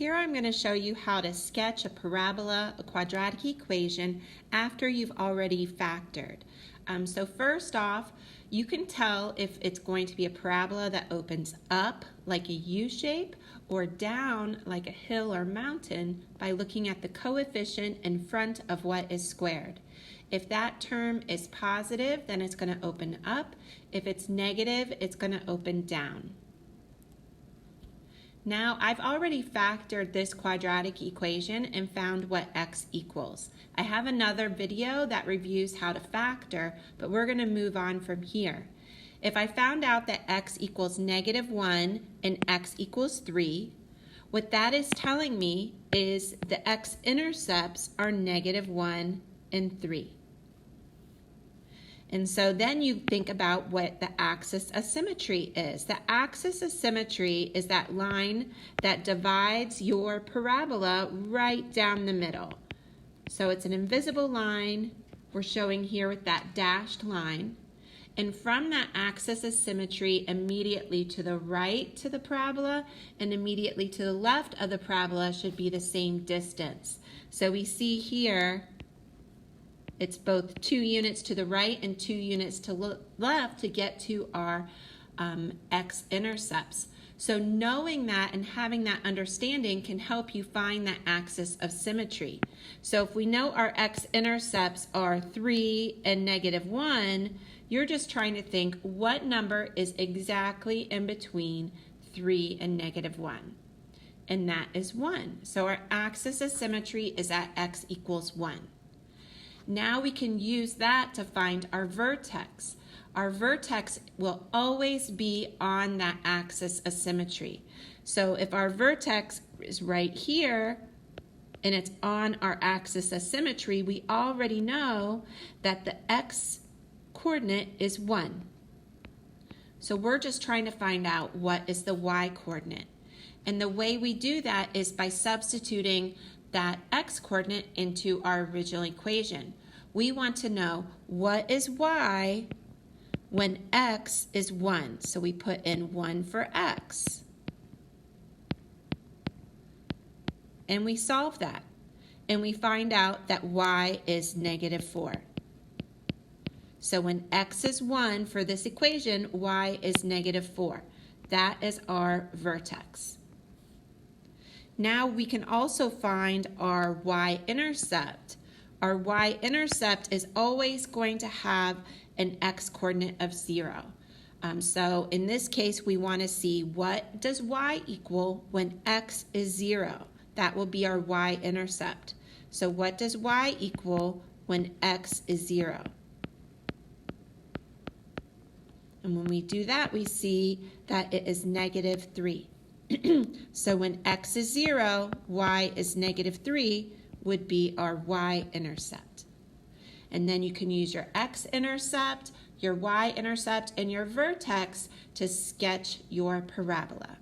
Here I'm going to show you how to sketch a parabola, a quadratic equation, after you've already factored. So first off, you can tell if it's going to be a parabola that opens up like a U shape or down like a hill or mountain by looking at the coefficient in front of what is squared. If that term is positive, then it's going to open up. If it's negative, it's going to open down. Now, I've already factored this quadratic equation and found what x equals. I have another video that reviews how to factor, but we're going to move on from here. If I found out that x equals -1 and x equals 3, what that is telling me is the x-intercepts are -1 and 3. And so then you think about what the axis of symmetry is. The axis of symmetry is that line that divides your parabola right down the middle. So it's an invisible line we're showing here with that dashed line. And from that axis of symmetry, immediately to the right to the parabola and immediately to the left of the parabola should be the same distance. So we see here it's both 2 units to the right and 2 units to the left to get to our x-intercepts. So knowing that and having that understanding can help you find that axis of symmetry. So if we know our x-intercepts are 3 and -1, you're just trying to think what number is exactly in between 3 and -1. And that is 1. So our axis of symmetry is at x equals 1. Now we can use that to find our vertex. Our vertex will always be on that axis of symmetry. So if our vertex is right here and it's on our axis of symmetry, we already know that the x coordinate is 1. So we're just trying to find out what is the y coordinate. And the way we do that is by substituting that x-coordinate into our original equation. We want to know what is y when x is 1. So we put in 1 for x. And we solve that. And we find out that y is -4. So when x is 1 for this equation, y is -4. That is our vertex. Now we can also find our y-intercept. Our y-intercept is always going to have an x-coordinate of 0. So in this case, we want to see what does y equal when x is 0. That will be our y-intercept. So what does y equal when x is 0? And when we do that, we see that it is -3. So when x is 0, y is -3 would be our y-intercept. And then you can use your x-intercept, your y-intercept, and your vertex to sketch your parabola.